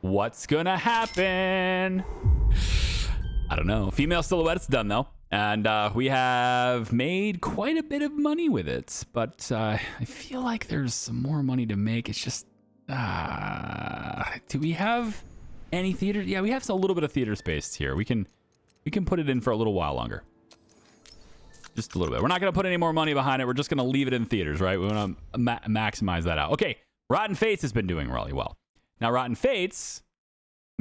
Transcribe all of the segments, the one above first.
What's gonna happen? I don't know. Female silhouette's done though. And we have made quite a bit of money with it. But I feel like there's some more money to make. It's just, do we have any theater? Yeah, we have a little bit of theater space here. We can put it in for a little while longer. Just a little bit. We're not going to put any more money behind it. We're just going to leave it in theaters, right? We want to maximize that out. Okay, Rotten Fates has been doing really well. Now, Rotten Fates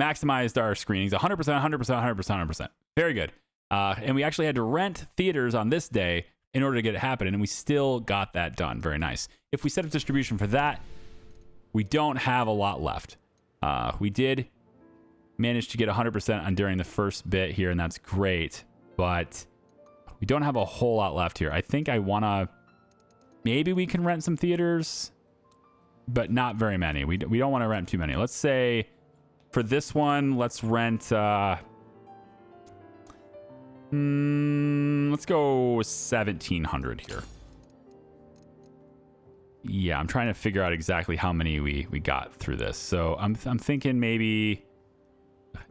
maximized our screenings 100%, 100%, 100%, 100%. Very good. And we actually had to rent theaters on this day in order to get it happening, and we still got that done. Very nice. If we set up distribution for that, we don't have a lot left. We did manage to get 100% on during the first bit here, and that's great. But we don't have a whole lot left here. I think I want to... Maybe we can rent some theaters, but not very many. We don't want to rent too many. Let's say for this one, let's rent... let's go 1,700 here. Yeah, I'm trying to figure out exactly how many we got through this. So I'm thinking maybe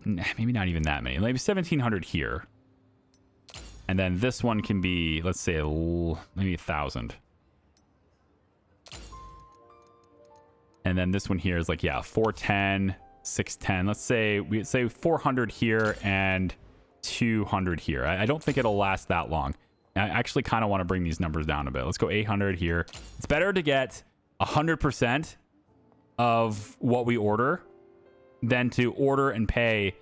not even that many. Maybe 1,700 here. And then this one can be, let's say, maybe 1,000. And then this one here is like, yeah, 410, 610. Let's say 400 here and 200 here. I don't think it'll last that long. I actually kind of want to bring these numbers down a bit. Let's go 800 here. It's better to get 100% of what we order than to order and pay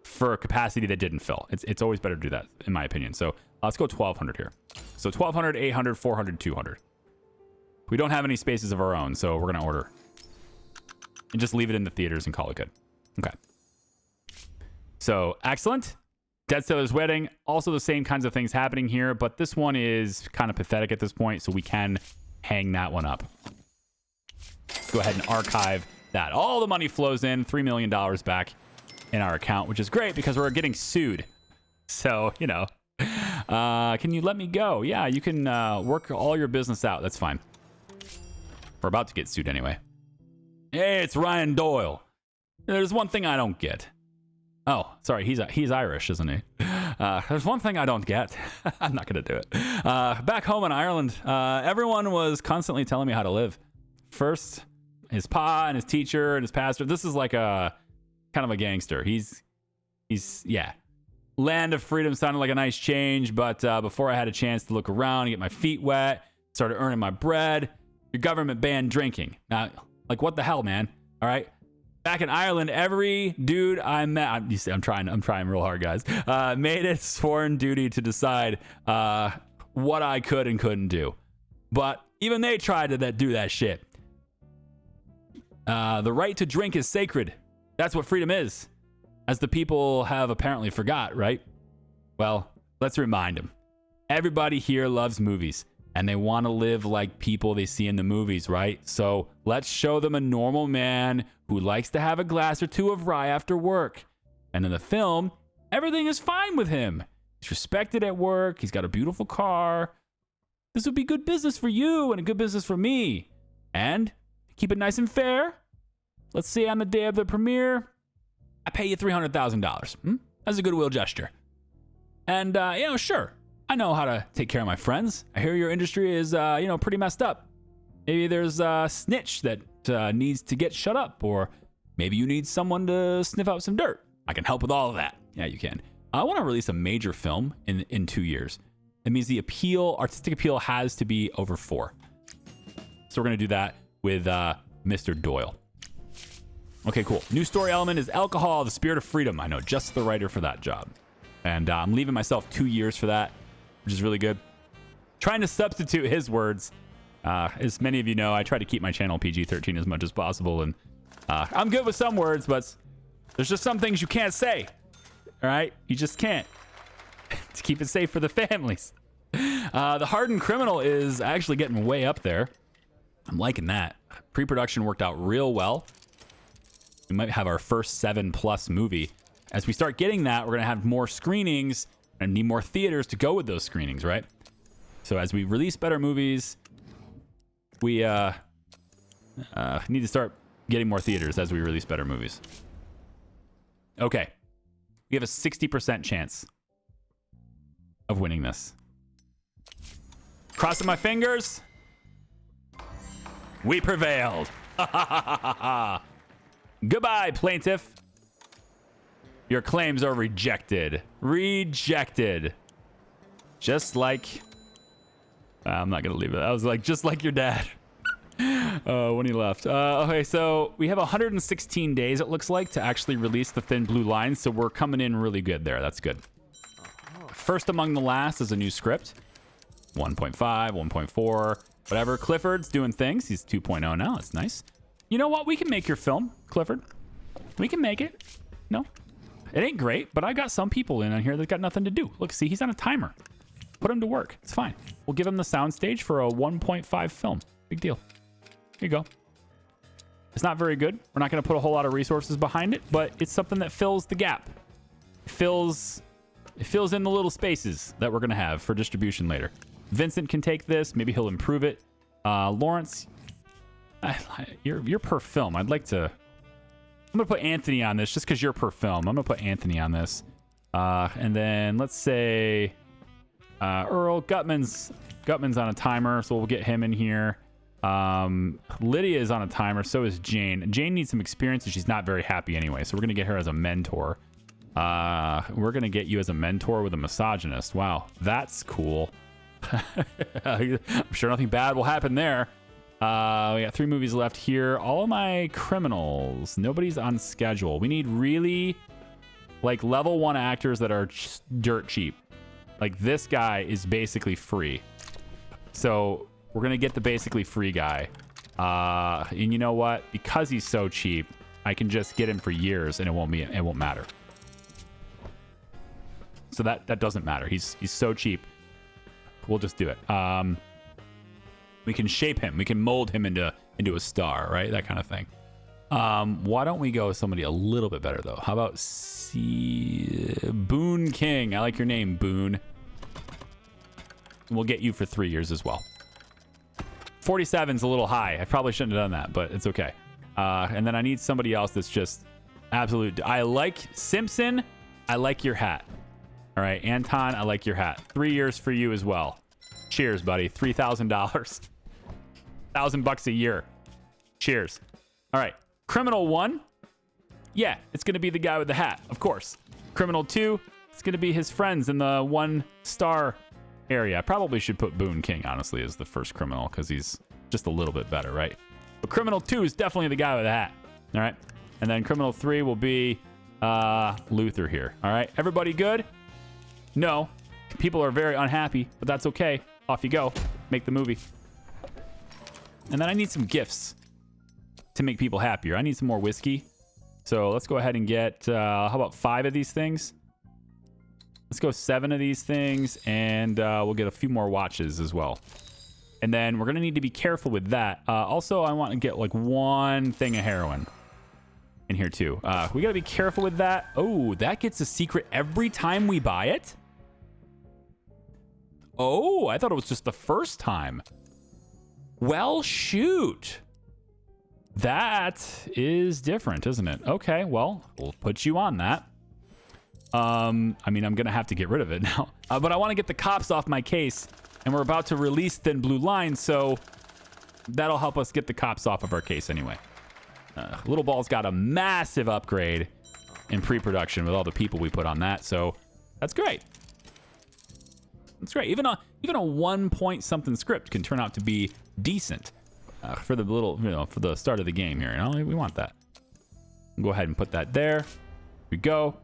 for a capacity that didn't fill. It's always better to do that, in my opinion. So let's go 1,200 here. So 1,200, 800, 400, 200. We don't have any spaces of our own, so we're going to order. And just leave it in the theaters and call it good. Okay. So, excellent. Dead Sailor's Wedding. Also the same kinds of things happening here, but this one is kind of pathetic at this point, so we can hang that one up. Go ahead and archive that. All the money flows in, $3 million back in our account, which is great because we're getting sued. So, you know, can you let me go? Yeah, you can work all your business out. That's fine. We're about to get sued anyway. Hey, it's Ryan Doyle. There's one thing I don't get. Oh, sorry, he's Irish, isn't he? There's one thing I don't get. I'm not going to do it. Back home in Ireland, everyone was constantly telling me how to live. First, his pa and his teacher and his pastor. This is like a kind of a gangster. He's yeah. Land of freedom sounded like a nice change, but before I had a chance to look around and get my feet wet, started earning my bread, your government banned drinking. Now, like, what the hell, man? All right. Back in Ireland, every dude I met, I'm trying real hard, guys, made it sworn duty to decide what I could and couldn't do. But even they tried to do that shit. The right to drink is sacred. That's what freedom is. As the people have apparently forgot, right? Well, let's remind them. Everybody here loves movies. And they want to live like people they see in the movies, right? So let's show them a normal man who likes to have a glass or two of rye after work. And in the film, everything is fine with him. He's respected at work. He's got a beautiful car. This would be good business for you and a good business for me. And keep it nice and fair. Let's say on the day of the premiere, I pay you $300,000. That's a goodwill gesture. And, sure. I know how to take care of my friends. I hear your industry is, pretty messed up. Maybe there's a snitch that needs to get shut up, or maybe you need someone to sniff out some dirt. I can help with all of that. Yeah, you can. I want to release a major film in 2 years. It means the artistic appeal has to be over 4. So we're going to do that with Mr. Doyle. Okay, cool. New story element is alcohol, the spirit of freedom. I know just the writer for that job. And I'm leaving myself 2 years for that, which is really good. Trying to substitute his words. As many of you know, I try to keep my channel PG-13 as much as possible. And I'm good with some words, but there's just some things you can't say. All right? You just can't. To keep it safe for the families. The hardened criminal is actually getting way up there. I'm liking that. Pre-production worked out real well. We might have our first 7+ movie. As we start getting that, we're going to have more screenings and need more theaters to go with those screenings, right? So as we release better movies, we need to start getting more theaters as we release better movies. Okay. We have a 60% chance of winning this. Crossing my fingers. We prevailed. Goodbye, plaintiff. Your claims are rejected. Rejected. Just like... I'm not going to leave it. I was like, just like your dad. When he left. Okay, so we have 116 days, it looks like, to actually release the Thin Blue Line. So we're coming in really good there. That's good. First Among the Last is a new script. 1.5, 1.4, whatever. Clifford's doing things. He's 2.0 now. That's nice. You know what? We can make your film, Clifford. We can make it. No, it ain't great, but I got some people in on here that got nothing to do. Look, see, he's on a timer. Put him to work. It's fine. We'll give him the soundstage for a 1.5 film. Big deal. Here you go. It's not very good. We're not going to put a whole lot of resources behind it, but it's something that fills the gap. It fills in the little spaces that we're going to have for distribution later. Vincent can take this. Maybe he'll improve it. Lawrence, you're per film. I'd like to... I'm going to put Anthony on this just because you're per film. I'm going to put Anthony on this. And then let's say Earl Gutman's on a timer, so we'll get him in here. Lydia is on a timer. So is Jane. Jane needs some experience, and she's not very happy anyway. So we're going to get her as a mentor. We're going to get you as a mentor with a misogynist. Wow, that's cool. I'm sure nothing bad will happen there. We got 3 movies left here. All of my criminals. Nobody's on schedule. We need really like level 1 actors that are dirt cheap. Like this guy is basically free. So we're going to get the basically free guy. And you know what? Because he's so cheap, I can just get him for years and it won't matter. So that doesn't matter. He's so cheap. We'll just do it. We can shape him. We can mold him into a star, right? That kind of thing. Why don't we go with somebody a little bit better, though? How about Boone King? I like your name, Boone. We'll get you for 3 years as well. 47's a little high. I probably shouldn't have done that, but it's okay. And then I need somebody else that's just absolute... I like Simpson. I like your hat. All right, Anton, I like your hat. 3 years for you as well. Cheers, buddy. $3,000. $1,000 a year. Cheers. All right. Criminal 1. Yeah, it's going to be the guy with the hat, of course. Criminal 2. It's going to be his friends in the 1-star area. I probably should put Boone King, honestly, as the first criminal because he's just a little bit better, right? But Criminal 2 is definitely the guy with the hat. All right. And then Criminal 3 will be Luther here. All right. Everybody good? No. People are very unhappy, but that's okay. Off you go. Make the movie. And then I need some gifts to make people happier. I need some more whiskey. So let's go ahead and get, how about 5 of these things? Let's go 7 of these things, and we'll get a few more watches as well. And then we're going to need to be careful with that. Also, I want to get like 1 thing of heroin in here too. We got to be careful with that. Oh, that gets a secret every time we buy it? Oh, I thought it was just the first time. Well, shoot. That is different, isn't it? Okay, well, we'll put you on that. I mean, I'm going to have to get rid of it now. But I want to get the cops off my case. And we're about to release Thin Blue Line, so that'll help us get the cops off of our case anyway. Little Ball's got a massive upgrade in pre-production with all the people we put on that, so that's great. That's great. Even a 1 point something script can turn out to be decent for the little, for the start of the game here. We want that. Go ahead and put that there. Here we go.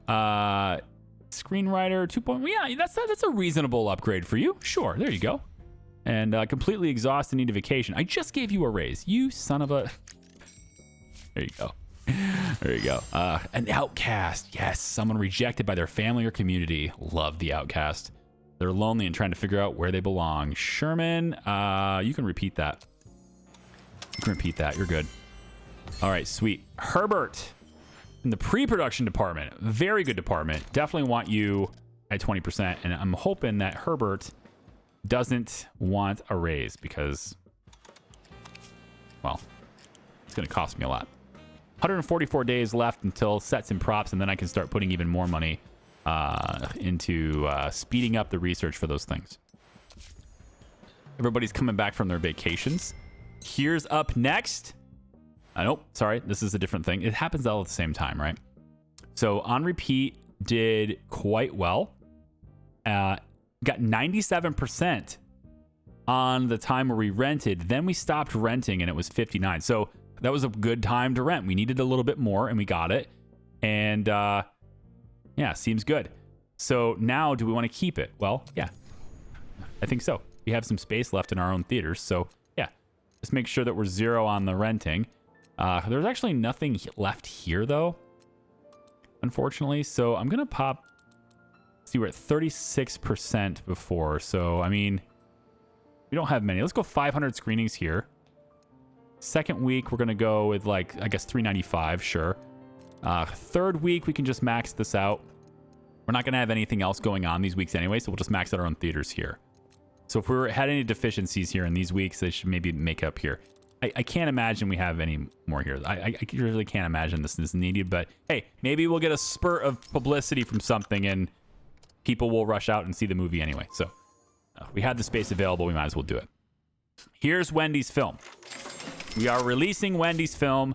Screenwriter 2. Yeah, that's a reasonable upgrade for you. Sure, there you go. And completely exhaust and need a vacation. I just gave you a raise. You son of a. There you go. There you go. An outcast. Yes, someone rejected by their family or community. Love the outcast. They're lonely and trying to figure out where they belong. Sherman, you can repeat that. You can repeat that. You're good. All right, sweet. Herbert in the pre-production department. Very good department. Definitely want you at 20%. And I'm hoping that Herbert doesn't want a raise because, well, it's going to cost me a lot. 144 days left until sets and props, and then I can start putting even more money into speeding up the research for those things. Everybody's coming back from their vacations. Here's up next. Nope, sorry, this is a different thing. It happens all at the same time, right? So On Repeat did quite well. Got 97% on the time where we rented. Then we stopped renting and it was 59. So that was a good time to rent. We needed a little bit more and we got it. And yeah, seems good. So now do we want to keep it? Well, yeah, I think so. We have some space left in our own theaters. So yeah, just make sure that we're 0 on the renting. There's actually nothing left here though, unfortunately. So I'm going to pop, see, we're at 36% before. So, I mean, we don't have many. Let's go 500 screenings here. Second week, we're going to go with like, I guess 395. Sure. Third week, we can just max this out. We're not going to have anything else going on these weeks anyway. So we'll just max out our own theaters here. So if we had any deficiencies here in these weeks, they should maybe make up here. I can't imagine we have any more here. I really can't imagine this is needed, but hey, maybe we'll get a spurt of publicity from something and people will rush out and see the movie anyway. So we had the space available. We might as well do it. Here's Wendy's film. We are releasing Wendy's film.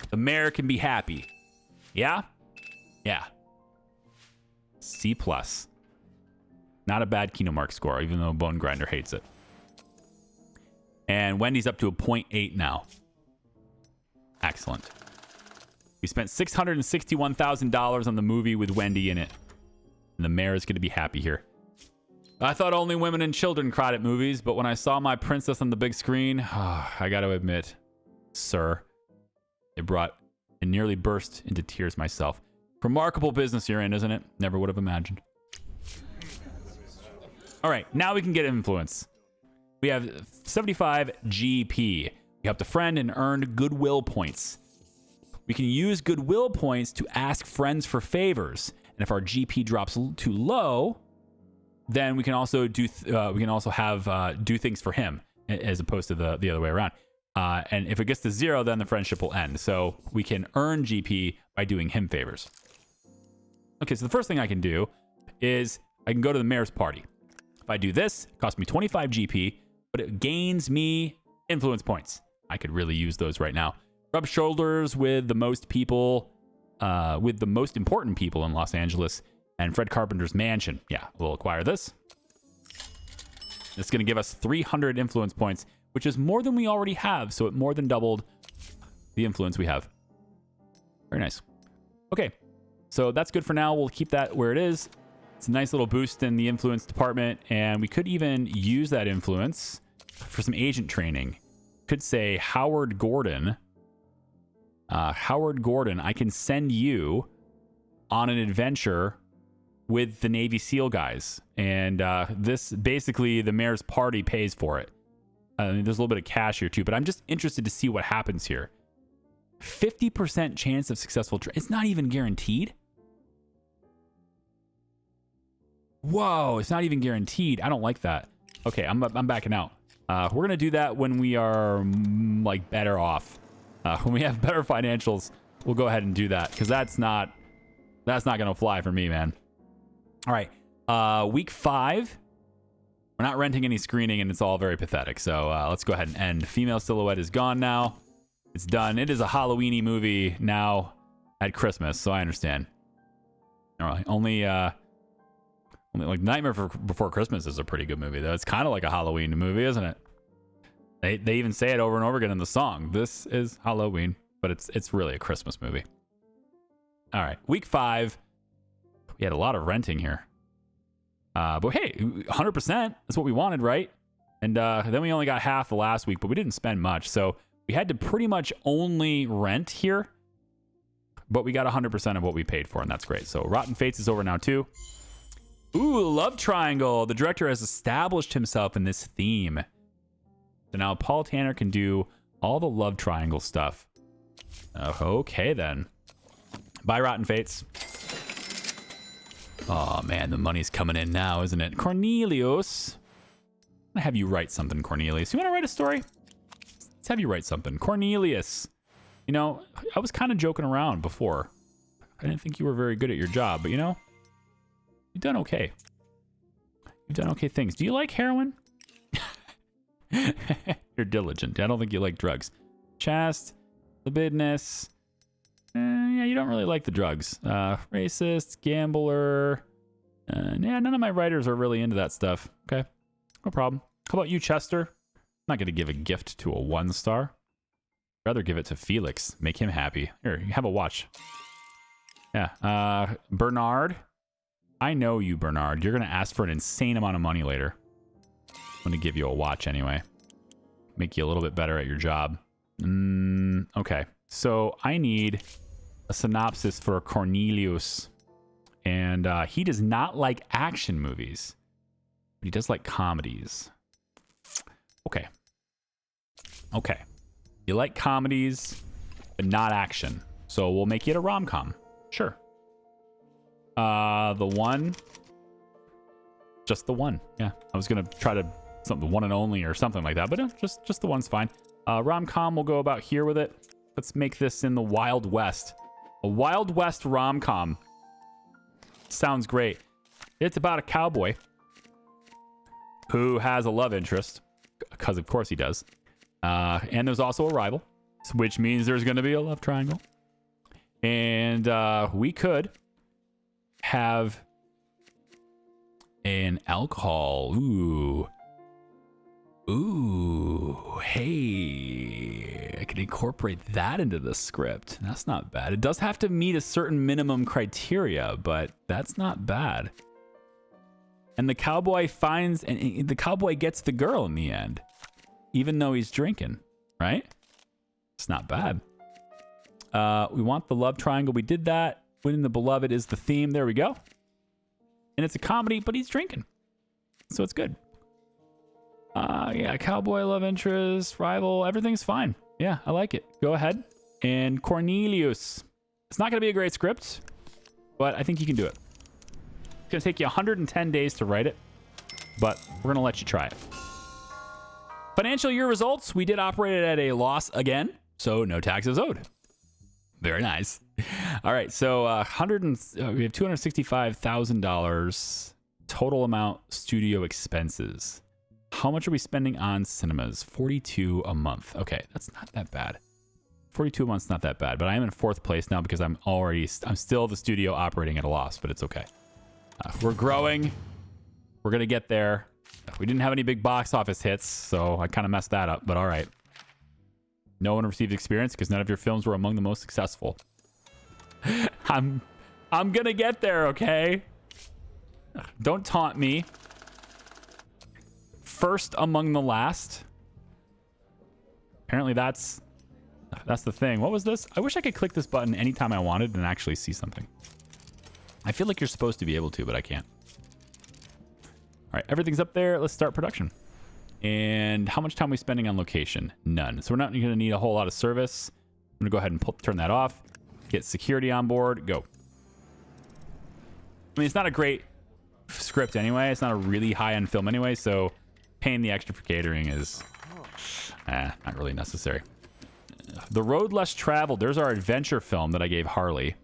The mayor can be happy. Yeah? Yeah. C+. Not a bad Kino Mark score, even though Bone Grinder hates it. And Wendy's up to a 0.8 now. Excellent. We spent $661,000 on the movie with Wendy in it. And the mayor is going to be happy here. I thought only women and children cried at movies, but when I saw my princess on the big screen, I got to admit, sir, it nearly burst into tears myself. Remarkable business you're in, isn't it? Never would have imagined. All right, now we can get influence. We have 75 GP. We helped a friend and earned goodwill points. We can use goodwill points to ask friends for favors. And if our GP drops too low, then we can also do do things for him as opposed to the other way around. And if it gets to 0, then the friendship will end. So we can earn GP by doing him favors. Okay, so the first thing I can do is I can go to the mayor's party. If I do this, it costs me 25 GP, but it gains me influence points. I could really use those right now. Rub shoulders with the most people, with the most important people in Los Angeles, and Fred Carpenter's mansion. Yeah, we'll acquire this. It's going to give us 300 influence points, which is more than we already have. So it more than doubled the influence we have. Very nice. Okay, so that's good for now. We'll keep that where it is. It's a nice little boost in the influence department, and we could even use that influence for some agent training. Could say, Howard Gordon, I can send you on an adventure with the Navy SEAL guys. And this, basically, the mayor's party pays for it. There's a little bit of cash here, too, but I'm just interested to see what happens here. 50% chance of successful it's not even guaranteed. Whoa, it's not even guaranteed. I don't like that. Okay, I'm backing out. We're going to do that when we are like better off. When we have better financials, we'll go ahead and do that because that's not going to fly for me, man. All right. Week 5. We're not renting any screening and it's all very pathetic. So let's go ahead and end. Female Silhouette is gone now. It's done. It is a Halloween-y movie now at Christmas, so I understand. All right. Only like Nightmare Before Christmas is a pretty good movie, though. It's kind of like a Halloween movie, isn't it? They even say it over and over again in the song. This is Halloween, but it's really a Christmas movie. All right, week 5. We had a lot of renting here. But hey, 100%. That's what we wanted, right? And then we only got half the last week, but we didn't spend much. So we had to pretty much only rent here. But we got 100% of what we paid for, and that's great. So Rotten Fates is over now, too. Ooh, love triangle. The director has established himself in this theme. So now Paul Tanner can do all the love triangle stuff. Okay, then. Bye, Rotten Fates. Oh, man, the money's coming in now, isn't it? Cornelius. I'm going to have you write something, Cornelius. You want to write a story? Let's have you write something. Cornelius. You know, I was kind of joking around before. I didn't think you were very good at your job, but you know, you've done okay. You've done okay things. Do you like heroin? You're diligent. I don't think you like drugs. Chast, libidinous. Yeah, you don't really like the drugs. Racist, gambler. Yeah, none of my writers are really into that stuff. Okay, no problem. How about you, Chester? I'm not going to give a gift to a 1-star. Rather give it to Felix. Make him happy. Here, you have a watch. Yeah. Bernard. I know you, Bernard. You're going to ask for an insane amount of money later. I'm going to give you a watch anyway. Make you a little bit better at your job. Okay. So I need a synopsis for Cornelius. And he does not like action movies. But he does like comedies. Okay. Okay. You like comedies, but not action. So we'll make it a rom-com. Sure. The one. Just the one. Yeah. I was going to try to something one and only or something like that, but just the one's fine. Rom-com, we'll go about here with it. Let's make this in the Wild West. A Wild West rom-com. Sounds great. It's about a cowboy who has a love interest, because of course he does. And there's also a rival, which means there's going to be a love triangle. And we could have an alcohol. Ooh, hey, I can incorporate that into the script. That's not bad. It does have to meet a certain minimum criteria, but that's not bad. And the cowboy finds, and the cowboy gets the girl in the end, even though he's drinking, right? It's not bad. We want the love triangle. We did that. Winning the beloved is the theme. There we go. And it's a comedy, but he's drinking. So it's good. Yeah, cowboy, love interest, rival, everything's fine. Yeah, I like it. Go ahead. And Cornelius. It's not going to be a great script, but I think you can do it. It's going to take you 110 days to write it, but we're going to let you try it. Financial year results. We did operate it at a loss again, so no taxes owed. Very nice. All right, so we have $265,000 total amount studio expenses. How much are we spending on cinemas? 42 a month. Okay, that's not that bad. 42 a month's not that bad, but I am in 4th place now because I'm still the studio operating at a loss, but it's okay. We're growing. We're going to get there. We didn't have any big box office hits, so I kind of messed that up, but all right. No one received experience because none of your films were among the most successful. I'm going to get there, okay? Don't taunt me. First among the last. Apparently that's the thing. What was this? I wish I could click this button anytime I wanted and actually see something. I feel like you're supposed to be able to, but I can't. All right, everything's up there. Let's start production. And how much time are we spending on location? None. So we're not going to need a whole lot of service. I'm going to go ahead and turn that off. Get security on board. Go. I mean, it's not a great script anyway. It's not a really high-end film anyway, so paying the extra for catering is not really necessary. The Road Less Traveled. There's our adventure film that I gave Harley.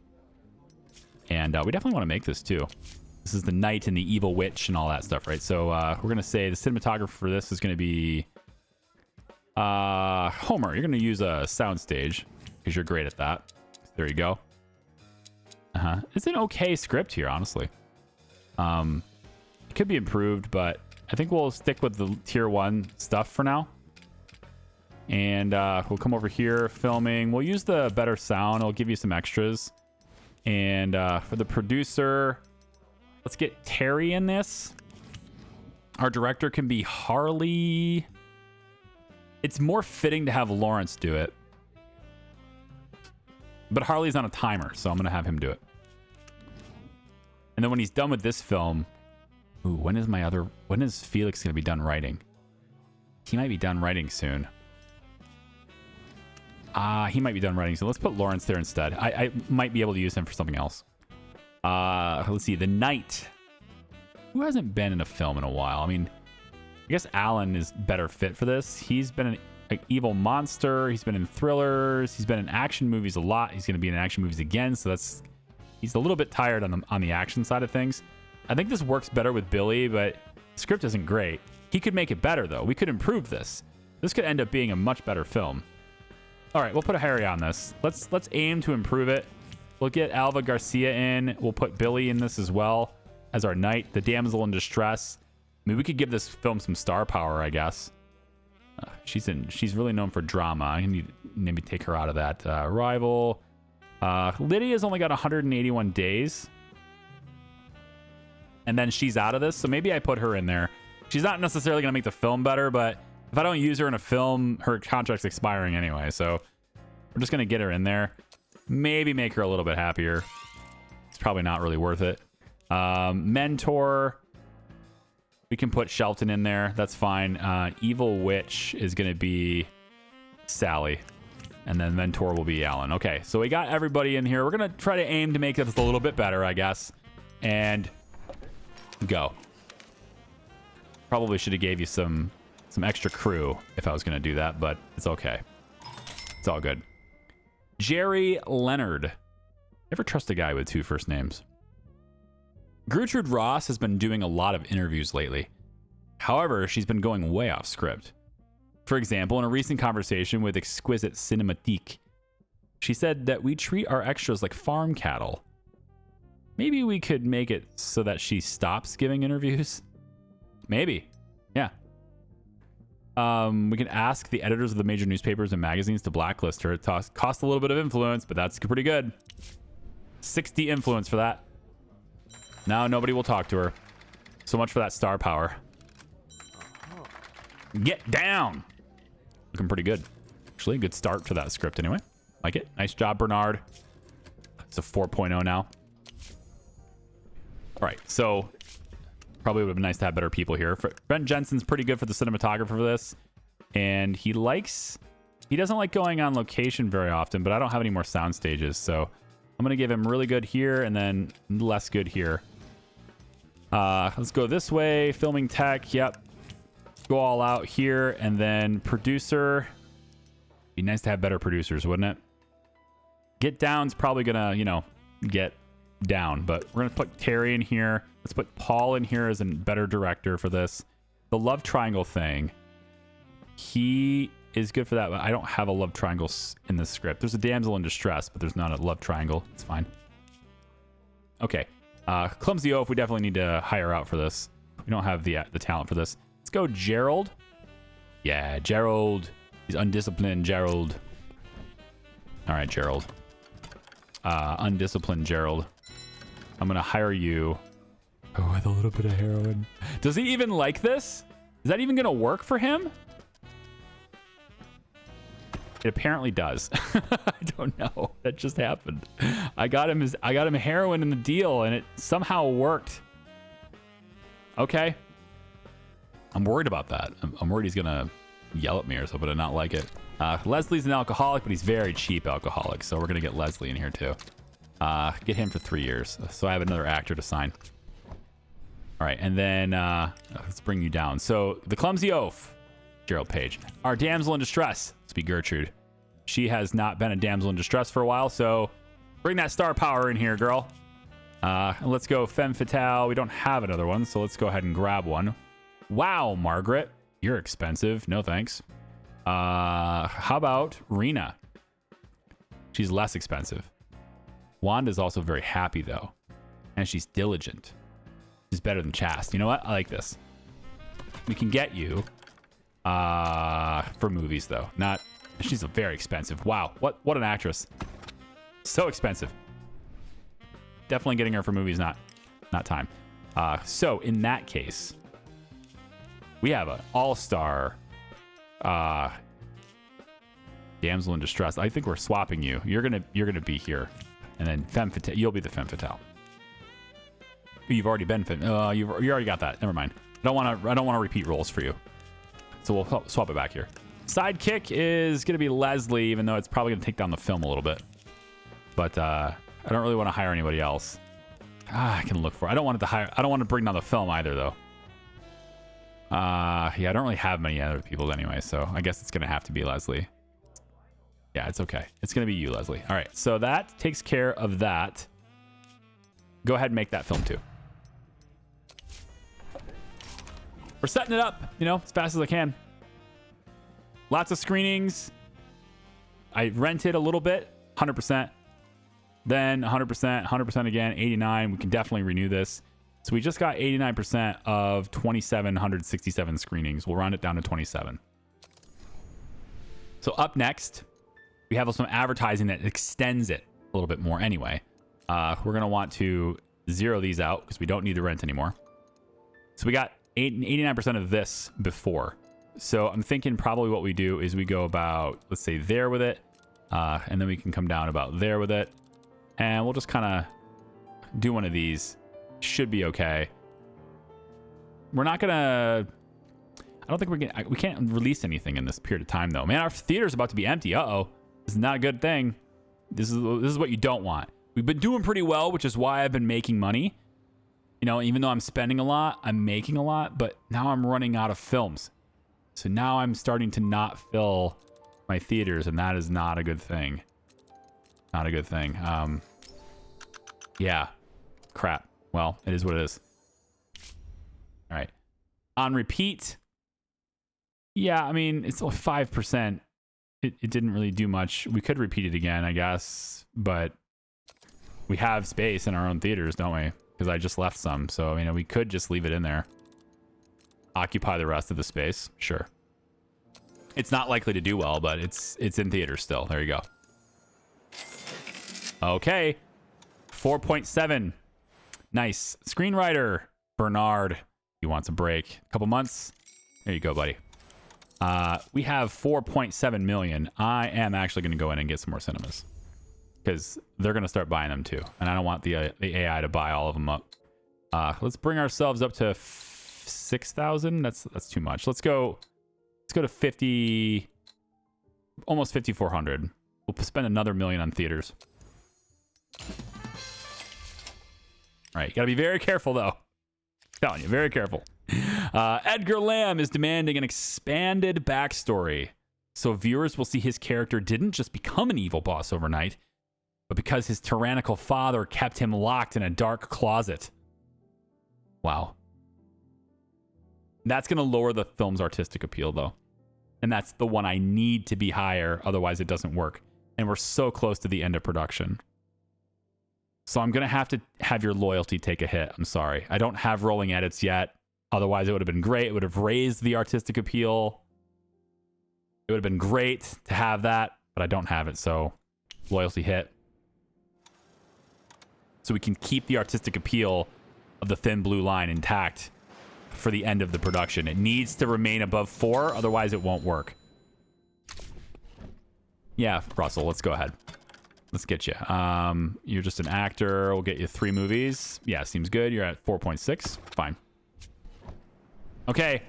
And we definitely want to make this too. This is the Knight and the Evil Witch and all that stuff, right? So we're going to say the cinematographer for this is going to be Homer. You're going to use a soundstage because you're great at that. There you go. It's an okay script here, honestly. It could be improved, but I think we'll stick with the tier 1 stuff for now. And we'll come over here, filming. We'll use the better sound. I'll give you some extras. And for the producer, let's get Terry in this. Our director can be Harley. It's more fitting to have Lawrence do it. But Harley's on a timer, so I'm going to have him do it. And then when he's done with this film... Ooh, when is Felix going to be done writing? He might be done writing soon. He might be done writing, so let's put Lawrence there instead. I might be able to use him for something else. Let's see, The Knight. Who hasn't been in a film in a while? I mean, I guess Alan is better fit for this. He's been in Like Evil Monster. He's been in thrillers. He's been in action movies a lot. He's going to be in action movies again. So he's a little bit tired on the action side of things. I think this works better with Billy, but the script isn't great. He could make it better though. We could improve this. This could end up being a much better film. All right, we'll put a Harry on this. Let's aim to improve it. We'll get Alva Garcia in. We'll put Billy in this as well as our knight, the damsel in distress. I mean, we could give this film some star power, I guess. She's really known for drama. I need maybe take her out of that. Rival. Lydia's only got 181 days. And then she's out of this, so maybe I put her in there. She's not necessarily going to make the film better, but if I don't use her in a film, her contract's expiring anyway, so we're just going to get her in there. Maybe make her a little bit happier. It's probably not really worth it. Mentor. We can put Shelton in there. That's fine. Evil Witch is going to be Sally. And then Mentor will be Alan. Okay, so we got everybody in here. We're going to try to aim to make this a little bit better, I guess. And go. Probably should have gave you some extra crew if I was going to do that, but it's okay. It's all good. Jerry Leonard. Never trust a guy with 2 first names. Gertrude Ross has been doing a lot of interviews lately. However, she's been going way off script. For example, in a recent conversation with Exquisite Cinematique, she said that we treat our extras like farm cattle. Maybe we could make it so that she stops giving interviews? Maybe. Yeah. We can ask the editors of the major newspapers and magazines to blacklist her. It costs a little bit of influence, but that's pretty good. 60 influence for that. Now nobody will talk to her. So much for that star power. Get down. Looking pretty good. Actually, a good start to that script anyway. Like it. Nice job, Bernard. It's a 4.0 now. All right, so probably would have been nice to have better people here. Brent Jensen's pretty good for the cinematographer for this. And he doesn't like going on location very often, but I don't have any more sound stages. So I'm going to give him really good here and then less good here. Let's go this way. Filming tech. Yep. Go all out here. And then producer. Be nice to have better producers, wouldn't it? Get down's probably going to, get down. But we're going to put Terry in here. Let's put Paul in here as a better director for this. The love triangle thing. He is good for that, but I don't have a love triangle in this script. There's a damsel in distress, but there's not a love triangle. It's fine. Okay. Clumsy Oaf, we definitely need to hire out for this. We don't have the talent for this. Let's go Gerald. Yeah, Gerald. He's undisciplined Gerald. All right, Gerald. Undisciplined Gerald. I'm going to hire you. Oh, with a little bit of heroin. Does he even like this? Is that even going to work for him? It apparently does. I don't know. That just happened. I got him heroin in the deal, and it somehow worked. Okay. I'm worried about that. I'm worried he's gonna yell at me or something and not like it. Leslie's an alcoholic, but he's very cheap alcoholic, so we're gonna get Leslie in here too. Get him for 3 years, so I have another actor to sign. All right, and then let's bring you down. So the Clumsy Oaf. Gerald Page. Our damsel in distress. Let's be Gertrude. She has not been a damsel in distress for a while, so bring that star power in here, girl. Let's go Femme Fatale. We don't have another one, so let's go ahead and grab one. Wow, Margaret. You're expensive. No thanks. How about Rena? She's less expensive. Wanda's also very happy, though. And she's diligent. She's better than Chast. You know what? I like this. We can get you... for movies though, not. She's very expensive. Wow, what an actress. So expensive. Definitely getting her for movies, not time. So in that case, we have an all-star damsel in distress. I think we're swapping you. You're gonna be here, and then Femme Fatale. You'll be the Femme Fatale. You've already been Femme. You already got that. Never mind. I don't want to repeat roles for you. So we'll swap it back here. Sidekick is going to be Leslie, even though it's probably going to take down the film a little bit. But I don't really want to hire anybody else. I can look for. I don't want to bring down the film either, though. Yeah, I don't really have many other people anyway, so I guess it's gonna have to be Leslie. Yeah, it's okay. It's gonna be you, Leslie. All right, so that takes care of that. Go ahead and make that film too. We're setting it up, you know, as fast as I can. Lots of screenings. I rented a little bit, 100%. Then 100%, 100% again, 89. We can definitely renew this. So we just got 89% of 2,767 screenings. We'll round it down to 27. So up next, we have some advertising that extends it a little bit more anyway. We're going to want to zero these out because we don't need the rent anymore. So we got 89% of this before. So I'm thinking probably what we do is we go about, let's say, there with it. And then we can come down about there with it. And we'll just kind of do one of these. Should be okay. We're not going to... I don't think we can't release anything in this period of time, though. Man, our theater's about to be empty. Uh-oh. This is not a good thing. This is what you don't want. We've been doing pretty well, which is why I've been making money. You know, even though I'm spending a lot, I'm making a lot. But now I'm running out of films. So now I'm starting to not fill my theaters, and that is not a good thing. Not a good thing. Yeah. Crap. Well, it is what it is. All right. On repeat. Yeah, I mean, it's only 5%. It didn't really do much. We could repeat it again, I guess. But we have space in our own theaters, don't we? Because I just left some. So, you know, we could just leave it in there. Occupy the rest of the space. Sure. It's not likely to do well, but it's in theaters still. There you go. Okay. 4.7. Nice. Screenwriter, Bernard. He wants a break. A couple months. There you go, buddy. We have 4.7 million. I am actually going to go in and get some more cinemas. Because they're going to start buying them too. And I don't want the AI to buy all of them up. Let's bring ourselves up to 6,000. That's too much. Let's go to 50, almost 5,400. We'll spend another million on theaters. All right, you gotta be very careful though. I'm telling you, very careful. Edgar Lamb is demanding an expanded backstory, so viewers will see his character didn't just become an evil boss overnight, but because his tyrannical father kept him locked in a dark closet. Wow. That's gonna lower the film's artistic appeal though. And that's the one I need to be higher, otherwise it doesn't work. And we're so close to the end of production. So I'm going to have your loyalty take a hit. I'm sorry. I don't have rolling edits yet. Otherwise, it would have been great. It would have raised the artistic appeal. It would have been great to have that, but I don't have it. So loyalty hit. So we can keep the artistic appeal of the thin blue line intact for the end of the production. It needs to remain above 4. Otherwise, it won't work. Yeah, Russell, let's go ahead. Let's get you. You're just an actor. We'll get you 3 movies. Yeah, seems good. You're at 4.6. Fine. Okay.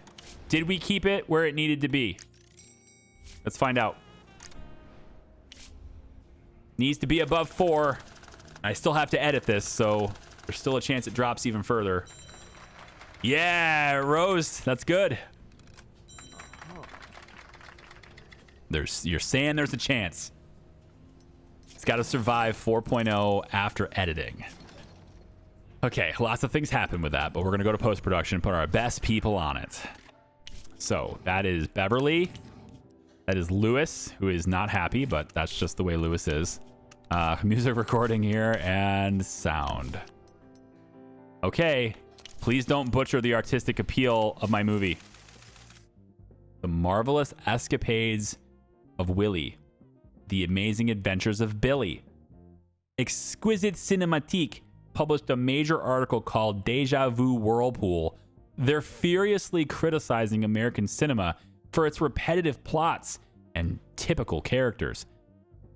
Did we keep it where it needed to be? Let's find out. Needs to be above 4. I still have to edit this, so there's still a chance it drops even further. Yeah, it rose. That's good. You're saying there's a chance. It's got to survive 4.0 after editing. Okay, lots of things happen with that, but we're going to go to post-production and put our best people on it. So that is Beverly. That is Lewis, who is not happy, but that's just the way Lewis is. Music recording here and sound. Okay, please don't butcher the artistic appeal of my movie. The Marvelous Escapades of Willie. The Amazing Adventures of Billy. Exquisite Cinematique published a major article called Deja Vu Whirlpool. They're furiously criticizing American cinema for its repetitive plots and typical characters.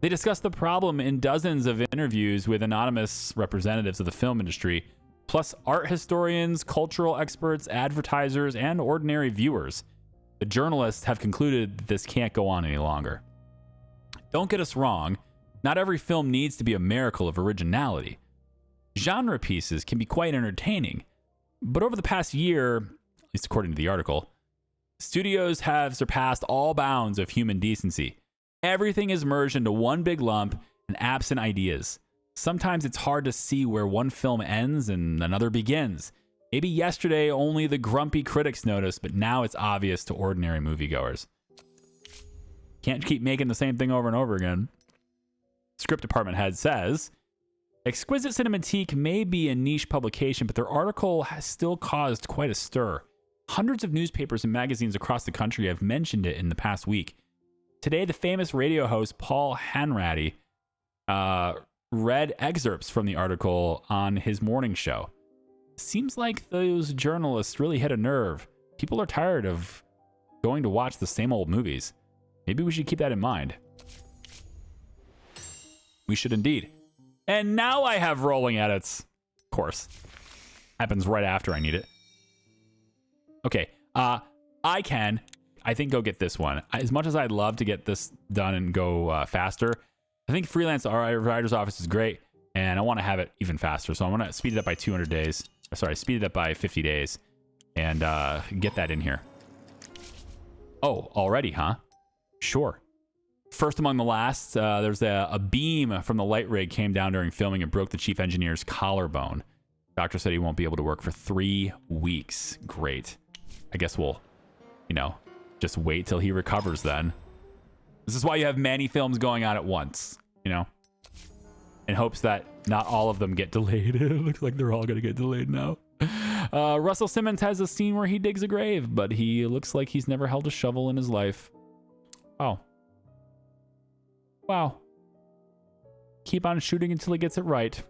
They discuss the problem in dozens of interviews with anonymous representatives of the film industry, plus art historians, cultural experts, advertisers, and ordinary viewers. The journalists have concluded that this can't go on any longer. Don't get us wrong, not every film needs to be a miracle of originality. Genre pieces can be quite entertaining, but over the past year, least according to the article. Studios have surpassed all bounds of human decency. Everything is merged into one big lump and absent ideas. Sometimes it's hard to see where one film ends and another begins. Maybe yesterday only the grumpy critics noticed, but now it's obvious to ordinary moviegoers. Can't keep making the same thing over and over again. Script department head says, Exquisite Cinematique may be a niche publication, but their article has still caused quite a stir. Hundreds of newspapers and magazines across the country have mentioned it in the past week. Today, the famous radio host Paul Hanratty read excerpts from the article on his morning show. Seems like those journalists really hit a nerve. People are tired of going to watch the same old movies. Maybe we should keep that in mind. We should indeed. And now I have rolling edits. Of course. Happens right after I need it. Okay. I think, go get this one. As much as I'd love to get this done and go faster, I think Freelance Writer's Office is great, and I want to have it even faster. So I'm going to speed it up by 200 days. Sorry, speed it up by 50 days and get that in here. Oh, already, huh? Sure. First among the last, there's a beam from the light rig came down during filming and broke the chief engineer's collarbone. Doctor said he won't be able to work for 3 weeks. Great. I guess we'll, just wait till he recovers then. This is why you have many films going on at once, in hopes that not all of them get delayed. It looks like they're all going to get delayed now. Russell Simmons has a scene where he digs a grave, but he looks like he's never held a shovel in his life. Oh. Wow. Keep on shooting until he gets it right.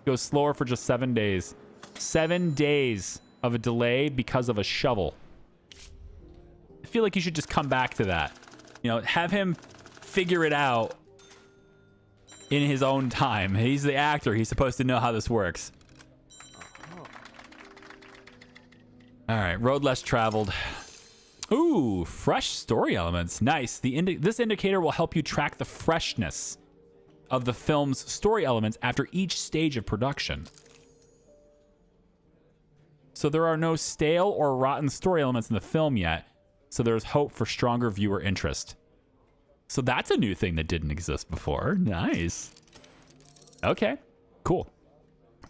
Goes slower for just 7 days. 7 days of a delay because of a shovel. I feel like you should just come back to that. Have him figure it out in his own time. He's the actor. He's supposed to know how this works. All right, road less traveled. Ooh, fresh story elements. Nice. This indicator will help you track the freshness of the film's story elements after each stage of production. So there are no stale or rotten story elements in the film yet, so there's hope for stronger viewer interest. So that's a new thing that didn't exist before. Nice. Okay, cool.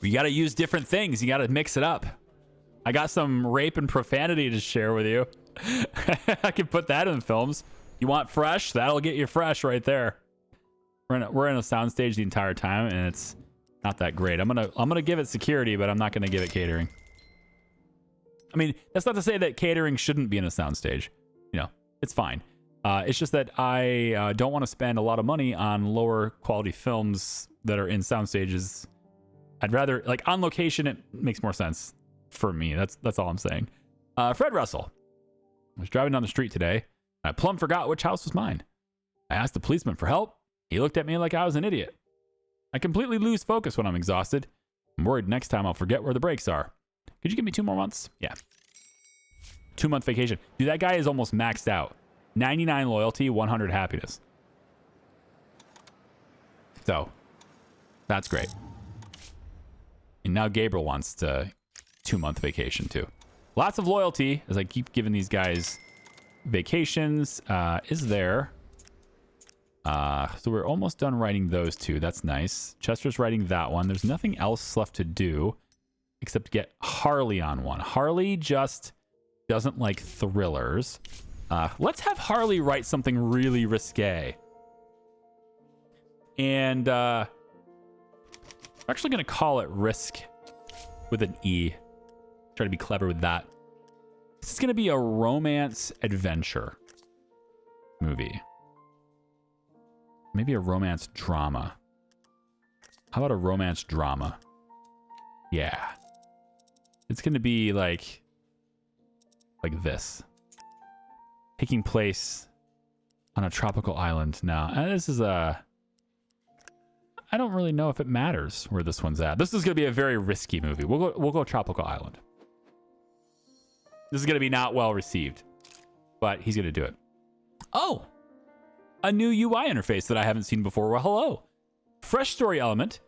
You got to use different things. You got to mix it up. I got some rape and profanity to share with you. I can put that in the films. You want fresh? That'll get you fresh right there. We're in a soundstage the entire time, and it's not that great. I'm gonna give it security, but I'm not gonna give it catering. I mean, that's not to say that catering shouldn't be in a soundstage. It's fine. It's just that I don't want to spend a lot of money on lower quality films that are in sound stages. I'd rather, on location, it makes more sense for me. That's all I'm saying. Fred Russell. I was driving down the street today. I plumb forgot which house was mine. I asked the policeman for help. He looked at me like I was an idiot. I completely lose focus when I'm exhausted. I'm worried next time I'll forget where the brakes are. Could you give me 2 more months? Yeah. 2-month vacation. Dude, that guy is almost maxed out. 99 loyalty, 100 happiness. So, that's great. And now Gabriel wants to 2-month vacation too. Lots of loyalty as I keep giving these guys vacations. Is there? So we're almost done writing those two. That's nice. Chester's writing that one. There's nothing else left to do except get Harley on one. Harley just doesn't like thrillers. Let's have Harley write something really risque. And we're actually going to call it Risk with an E. Try to be clever with that. This is going to be a romance adventure movie. Maybe a romance drama. How about a romance drama? Yeah. It's going to be like this. Taking place on a tropical island. Now, this is I don't really know if it matters where this one's at. This is going to be a very risky movie. We'll go tropical island. This is going to be not well received, but he's going to do it. Oh, a new UI interface that I haven't seen before. Well, hello. Fresh story element.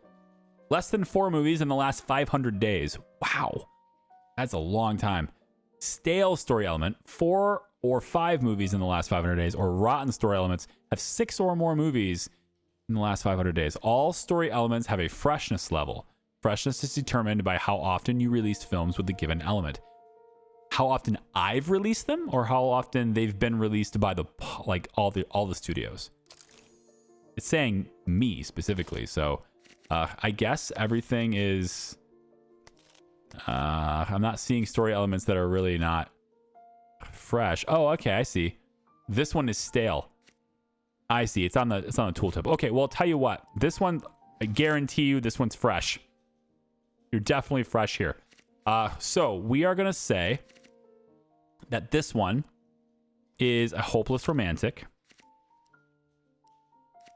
Less than 4 movies in the last 500 days. Wow. That's a long time. Stale story element, 4 or 5 movies in the last 500 days, or rotten story elements have 6 or more movies in the last 500 days. All story elements have a freshness level. Freshness is determined by how often you release films with the given element. How often I've released them, or how often they've been released by the all the studios. It's saying me specifically, so I guess everything is. I'm not seeing story elements that are really not fresh. Oh, okay, I see. This one is stale. I see. It's on the tooltip. Okay, well, I'll tell you what. This one, I guarantee you, this one's fresh. You're definitely fresh here. So we are gonna say that this one is a hopeless romantic.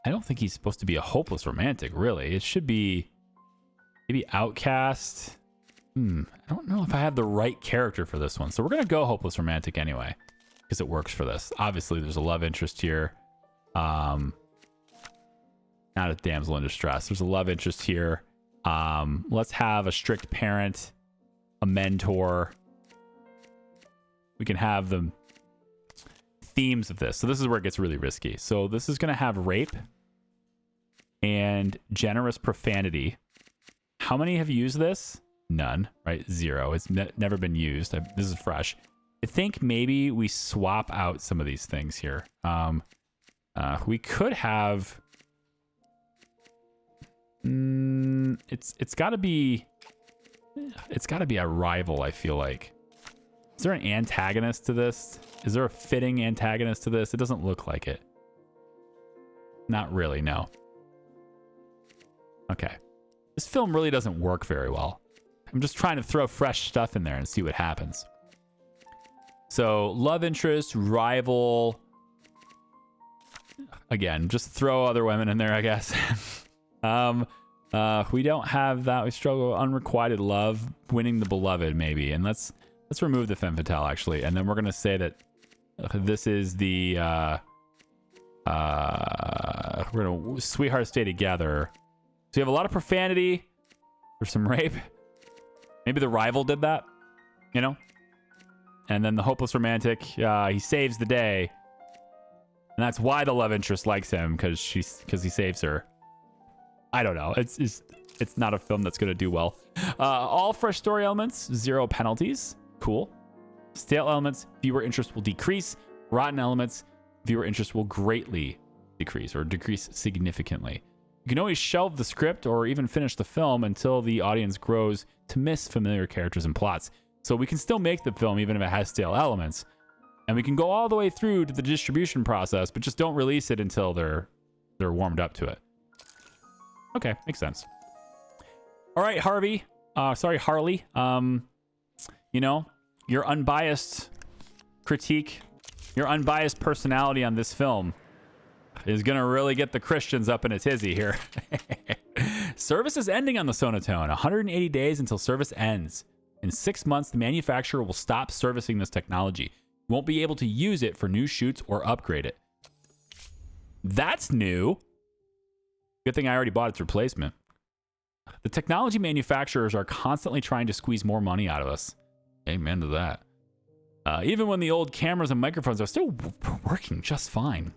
I don't think he's supposed to be a hopeless romantic, really. It should be maybe outcast. I don't know if I have the right character for this one. So we're going to go hopeless romantic anyway, because it works for this. Obviously, there's a love interest here. Not a damsel in distress. There's a love interest here. Let's have a strict parent, a mentor. We can have the themes of this. So this is where it gets really risky. So this is going to have rape and generous profanity. How many have used this? None, right? 0. It's never been used. This is fresh. I think maybe we swap out some of these things here. We could have. It's got to be. It's got to be a rival. I feel like. Is there an antagonist to this? Is there a fitting antagonist to this? It doesn't look like it. Not really. No. Okay. This film really doesn't work very well. I'm just trying to throw fresh stuff in there and see what happens. So, love interest, rival. Again, just throw other women in there, I guess. We don't have that. We struggle with unrequited love, winning the beloved, maybe. And let's remove the femme fatale, actually. And then we're going to say that this is the... we're going to sweetheart stay together. So you have a lot of profanity. There's some rape. Maybe the rival did that, you know? And then the hopeless romantic, he saves the day. And that's why the love interest likes him, because he saves her. I don't know. It's not a film that's going to do well. All fresh story elements, 0 penalties. Cool. Stale elements, viewer interest will decrease. Rotten elements, viewer interest will greatly decrease or decrease significantly. You can always shelve the script or even finish the film until the audience grows to miss familiar characters and plots. So we can still make the film even if it has stale elements. And we can go all the way through to the distribution process, but just don't release it until they're warmed up to it. Okay, makes sense. All right, Harley. You know, your unbiased critique, your unbiased personality on this film is going to really get the Christians up in a tizzy here. Service is ending on the Sonotone. 180 days until service ends. In 6 months, the manufacturer will stop servicing this technology. You won't be able to use it for new shoots or upgrade it. That's new. Good thing I already bought its replacement. The technology manufacturers are constantly trying to squeeze more money out of us. Amen to that. Even when the old cameras and microphones are still working just fine.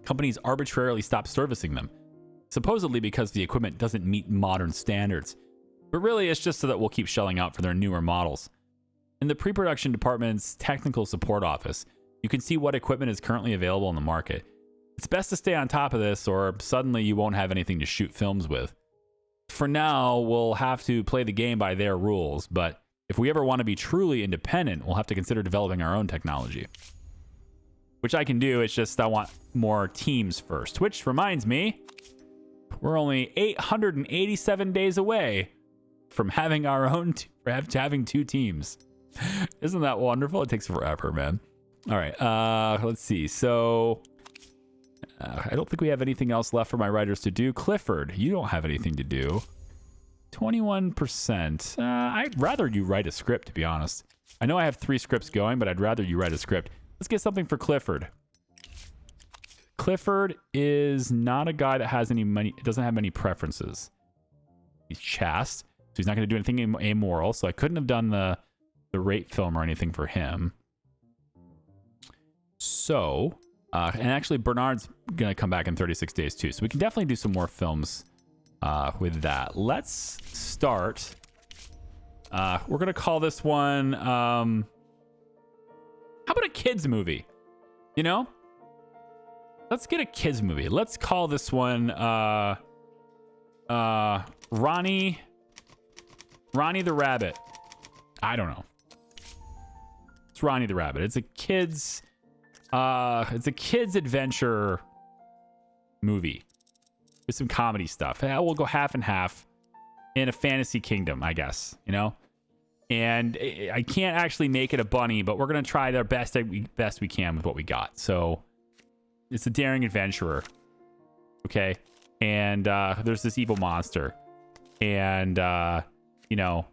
Companies arbitrarily stop servicing them, supposedly because the equipment doesn't meet modern standards. But really, it's just so that we'll keep shelling out for their newer models. In the pre-production department's technical support office, you can see what equipment is currently available in the market. It's best to stay on top of this, or suddenly you won't have anything to shoot films with. For now, we'll have to play the game by their rules, but if we ever want to be truly independent, we'll have to consider developing our own technology. Which I can do, it's just I want more teams first. Which reminds me, we're only 887 days away from having our own, having 2 teams. Isn't that wonderful? It takes forever, man. All right, let's see. So, I don't think we have anything else left for my writers to do. Clifford, you don't have anything to do. 21%. I'd rather you write a script, to be honest. I know I have 3 scripts going, but I'd rather you write a script. Let's get something for Clifford. Clifford is not a guy that has any money, doesn't have many preferences. He's chaste, so he's not going to do anything amoral, so I couldn't have done the the rate film or anything for him. So, and actually Bernard's going to come back in 36 days too. So we can definitely do some more films with that. Let's start. We're going to call this one, how about a kids movie? You know? Let's get a kids movie. Let's call this one, Ronnie the Rabbit. I don't know. It's Ronnie the Rabbit. It's a kids adventure movie with some comedy stuff. We'll go half and half in a fantasy kingdom, I guess, you know? And I can't actually make it a bunny, but we're going to try our best we can with what we got. So it's a daring adventurer. Okay. And there's this evil monster. And, you know,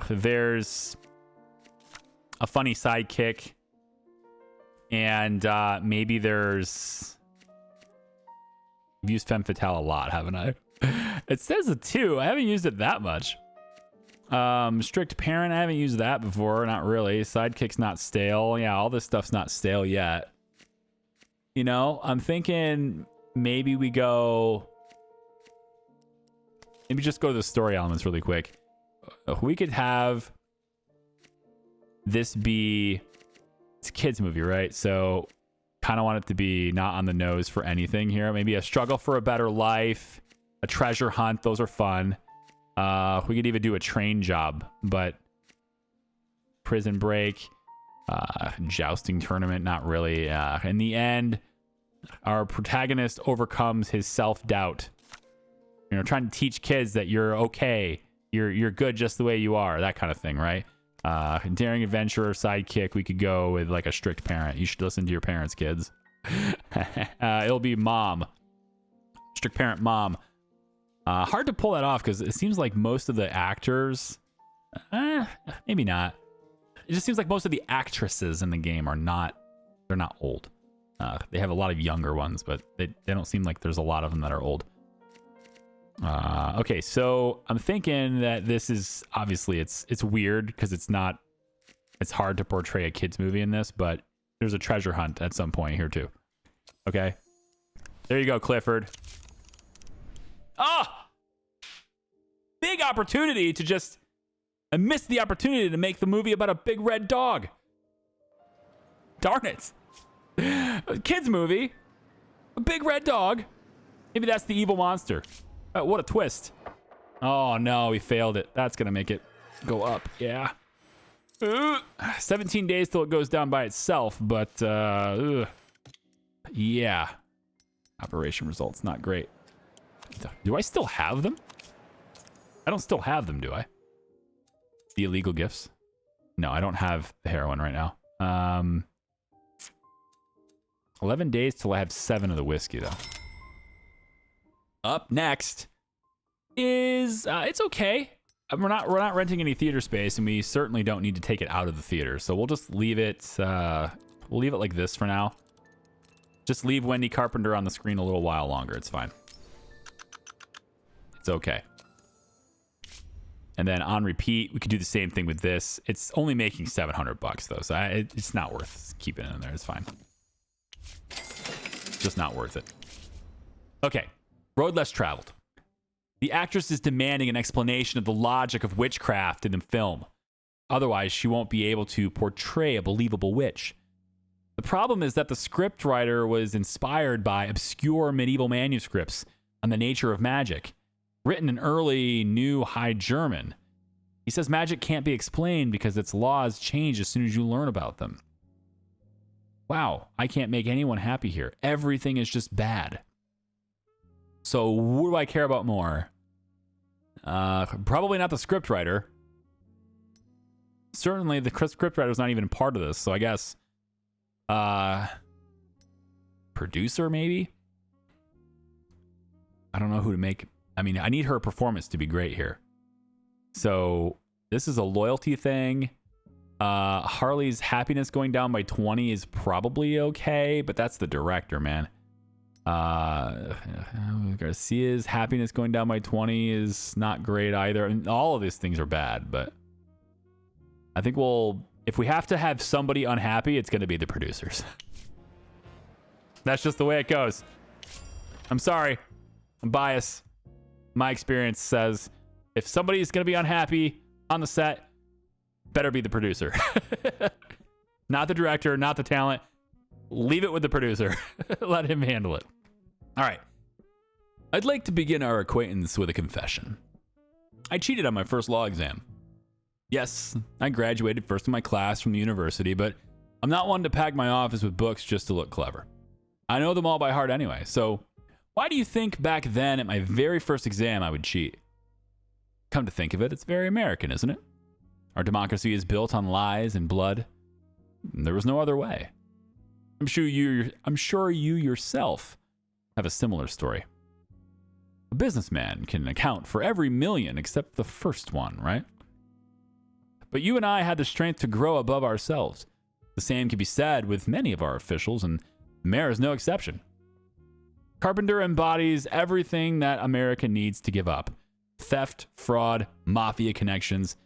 there's a funny sidekick. And maybe there's... I've used Femme Fatale a lot, haven't I? It says a 2. I haven't used it that much. Strict Parent, I haven't used that before. Not really. Sidekick's not stale. Yeah, all this stuff's not stale yet. You know, I'm thinking maybe we go... Maybe just go to the story elements really quick. We could have this be... It's a kids movie, right? So kind of want it to be not on the nose for anything here. Maybe a struggle for a better life, a treasure hunt. Those are fun. We could even do a train job, but prison break, jousting tournament, not really. In the end, our protagonist overcomes his self-doubt. You know, trying to teach kids that you're okay. You're good just the way you are. That kind of thing, right? Daring adventurer, sidekick. We could go with like a strict parent. You should listen to your parents, kids. It'll be mom. Strict parent mom. Hard to pull that off because it seems like most of the actors, maybe not. It just seems like most of the actresses in the game are not, they're not old. They have a lot of younger ones, but they don't seem like there's a lot of them that are old. Okay, so I'm thinking that this is obviously it's weird because it's hard to portray a kids movie in this, but there's a treasure hunt at some point here too. Okay, there you go, Clifford. Ah, big opportunity to just, I missed the opportunity to make the movie about a big red dog. Darn it. A kids movie, a big red dog. Maybe that's the evil monster. What a twist. Oh no, we failed it. That's gonna make it go up. Yeah. 17 days till it goes down by itself, but yeah. Operation results not great. Do I still have them? I don't still have them, do I? The illegal gifts? No, I don't have the heroin right now. 11 days till I have 7 of the whiskey, though. Up next is it's okay. We're not renting any theater space, and we certainly don't need to take it out of the theater. So we'll just leave it. We'll leave it like this for now. Just leave Wendy Carpenter on the screen a little while longer. It's fine. It's okay. And then on repeat, we could do the same thing with this. It's only making $700 though, so it's not worth keeping it in there. It's fine. Just not worth it. Okay. Road less traveled. The actress is demanding an explanation of the logic of witchcraft in the film. Otherwise, she won't be able to portray a believable witch. The problem is that the scriptwriter was inspired by obscure medieval manuscripts on the nature of magic, written in early New High German. He says magic can't be explained because its laws change as soon as you learn about them. Wow, I can't make anyone happy here. Everything is just bad. So what do I care about more? Probably not the scriptwriter. Certainly the scriptwriter is not even part of this, so I guess producer maybe? I don't know who to make. I mean, I need her performance to be great here. So this is a loyalty thing. Harley's happiness going down by 20 is probably okay, but that's the director, man. Garcia's happiness going down by 20 is not great either. I mean, all of these things are bad, but I think if we have to have somebody unhappy, it's going to be the producers. That's just the way it goes. I'm sorry. I'm biased. My experience says if somebody's going to be unhappy on the set, better be the producer. Not the director, not the talent. Leave it with the producer. Let him handle it. All right. I'd like to begin our acquaintance with a confession. I cheated on my first law exam. Yes, I graduated first in my class from the university, but I'm not one to pack my office with books just to look clever. I know them all by heart anyway, so why do you think back then at my very first exam I would cheat? Come to think of it, it's very American, isn't it? Our democracy is built on lies and blood. There was no other way. I'm sure you yourself have a similar story. A businessman can account for every million except the first one, right? But you and I had the strength to grow above ourselves. The same can be said with many of our officials, and the mayor is no exception. Carpenter embodies everything that America needs to give up. Theft, fraud, mafia connections.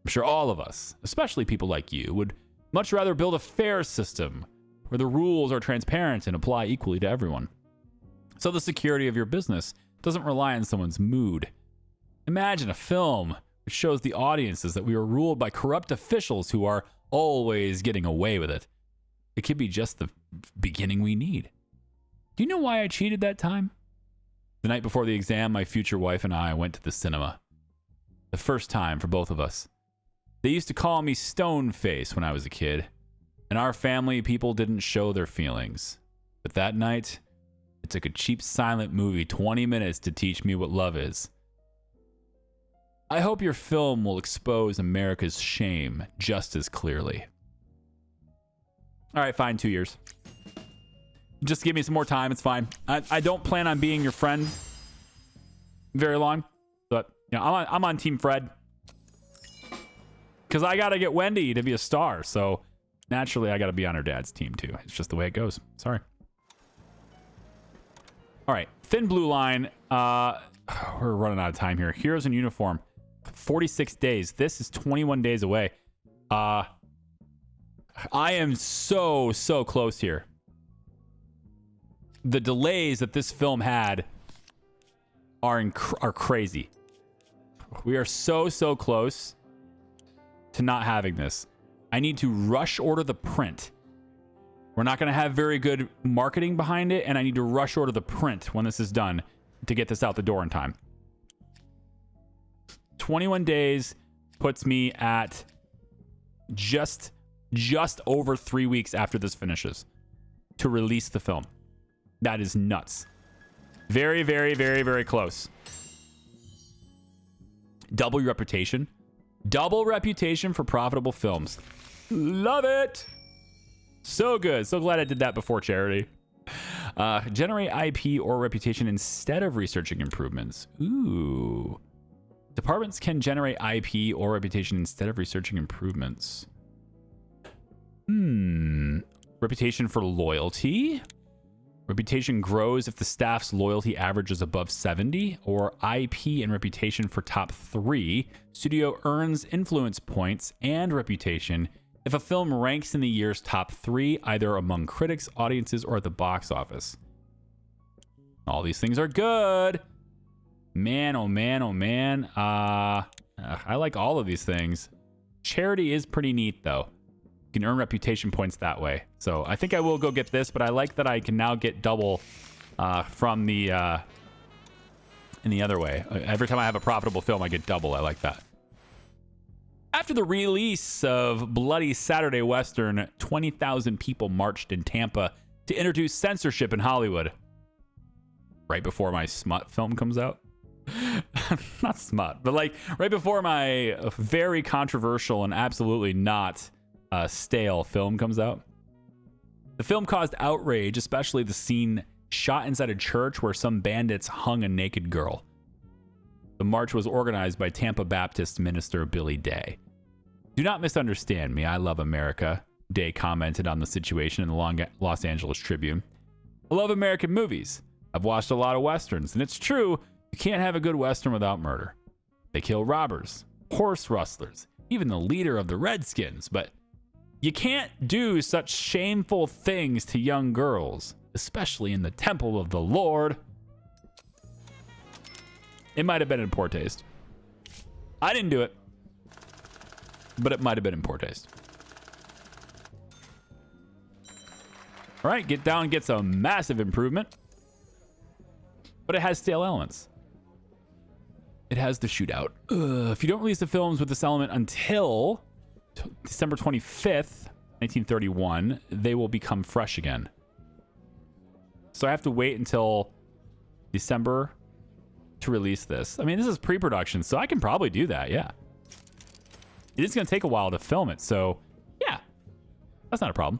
I'm sure all of us, especially people like you, would much rather build a fair system where the rules are transparent and apply equally to everyone. So the security of your business doesn't rely on someone's mood. Imagine a film which shows the audiences that we are ruled by corrupt officials who are always getting away with it. It could be just the beginning we need. Do you know why I cheated that time? The night before the exam, my future wife and I went to the cinema. The first time for both of us. They used to call me Stone Face when I was a kid. In our family, people didn't show their feelings. But that night, it took a cheap silent movie 20 minutes to teach me what love is. I hope your film will expose America's shame just as clearly. All right, fine, 2 years. Just give me some more time. It's fine. I don't plan on being your friend very long, but you know, I'm on Team Fred because I gotta get Wendy to be a star. So naturally, I gotta be on her dad's team too. It's just the way it goes. Sorry. All right, thin blue line. We're running out of time here. Heroes in uniform. 46 days. This is 21 days away. I am so close here. The delays that this film had are crazy. We are so close to not having this. I need to rush order the print. We're not going to have very good marketing behind it, and I need to rush order the print when this is done to get this out the door in time. 21 days puts me at just over 3 weeks after this finishes to release the film. That is nuts. Very close. Double reputation. Double reputation for profitable films. Love it. So good. So glad I did that before charity. Generate IP or reputation instead of researching improvements. Ooh. Departments can generate IP or reputation instead of researching improvements. Reputation for loyalty. Reputation grows if the staff's loyalty averages above 70, or IP and reputation for top 3. Studio earns influence points and reputation if a film ranks in the year's top 3, either among critics, audiences, or at the box office. All these things are good. Man, oh man, oh man. I like all of these things. Charity is pretty neat, though. You can earn reputation points that way. So I think I will go get this, but I like that I can now get double from the in the other way. Every time I have a profitable film, I get double. I like that. After the release of Bloody Saturday Western, 20,000 people marched in Tampa to introduce censorship in Hollywood. Right before my smut film comes out. Not smut, but like right before my very controversial and absolutely not stale film comes out. The film caused outrage, especially the scene shot inside a church where some bandits hung a naked girl. The march was organized by Tampa Baptist minister Billy Day. Do not misunderstand me. I love America, Day commented on the situation in the Los Angeles Tribune. I love American movies. I've watched a lot of Westerns, and it's true, you can't have a good Western without murder. They kill robbers, horse rustlers, even the leader of the Redskins. But you can't do such shameful things to young girls, especially in the temple of the Lord. It might have been in poor taste. I didn't do it, but it might have been in poor taste. All right, Get Down gets a massive improvement, but it has stale elements. It has the shootout. If you don't release the films with this element until December 25th, 1931, they will become fresh again. So I have to wait until December to release this. I mean, this is pre-production, so I can probably do that, yeah. It is going to take a while to film it, so yeah, that's not a problem.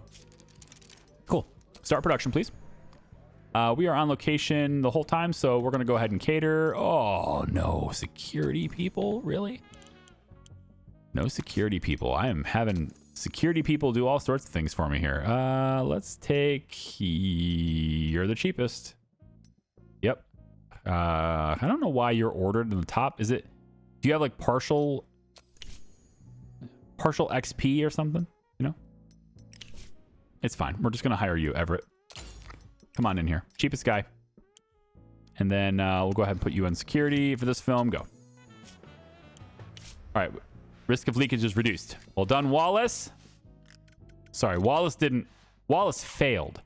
Cool. Start production, please. We are on location the whole time, so we're going to go ahead and cater. Oh, no. Security people? Really? No security people. I am having security people do all sorts of things for me here. Let's take... You're the cheapest. Yep. I don't know why you're ordered in the top. Is it... Do you have like partial XP or something? You know? It's fine. We're just going to hire you, Everett. Come on in here. Cheapest guy. And then we'll go ahead and put you in security for this film. Go. All right. Risk of leakage is reduced. Well done, Wallace. Sorry, Wallace didn't... Wallace failed.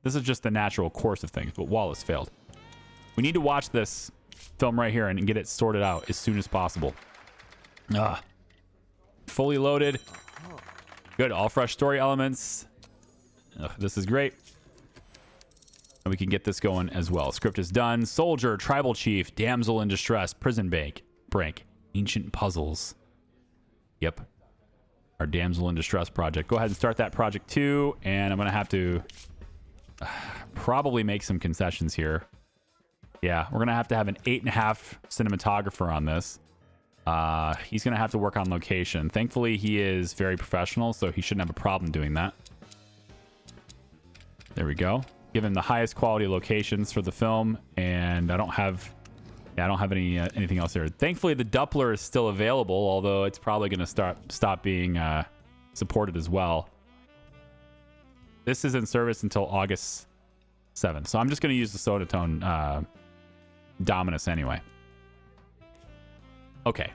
This is just the natural course of things, but Wallace failed. We need to watch this film right here and get it sorted out as soon as possible. Fully loaded. Good. All fresh story elements. This is great. And we can get this going as well. Script is done. Soldier, tribal chief, damsel in distress, prison break, ancient puzzles. Yep. Our damsel in distress project. Go ahead and start that project too. And I'm going to have to probably make some concessions here. Yeah, we're going to have an 8.5 cinematographer on this. He's going to have to work on location. Thankfully, he is very professional, so he shouldn't have a problem doing that. There we go. Give him the highest quality locations for the film, and I don't have anything else there. Thankfully, the Doppler is still available, although it's probably going to stop being supported as well. This is in service until August 7th, so I'm just going to use the Sodatone Dominus anyway. Okay,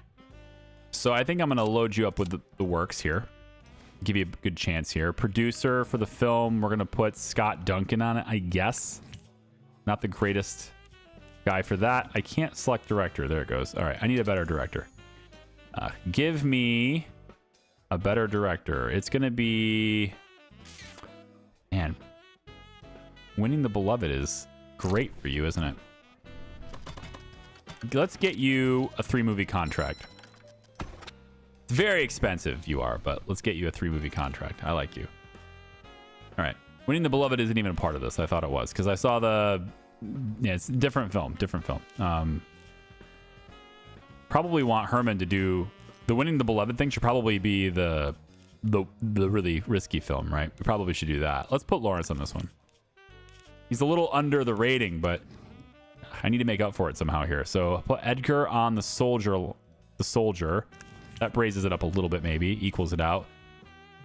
so I think I'm going to load you up with the works here. Give you a good chance here. Producer for the film, we're going to put Scott Duncan on it, I guess. Not the greatest guy for that. I can't select director. There it goes. All right, I need a better director. Give me a better director. It's going to be... Man, Winning the Beloved is great for you, isn't it? Let's get you a 3-movie contract. It's very expensive, you are, but let's get you a 3-movie contract. I like you. All right. Winning the Beloved isn't even a part of this. I thought it was because I saw the... Yeah, it's a different film. Probably want Herman to do... The Winning the Beloved thing should probably be the really risky film, right? We probably should do that. Let's put Lawrence on this one. He's a little under the rating, but I need to make up for it somehow here. So I'll put Edgar on the soldier. That raises it up a little bit, maybe. Equals it out.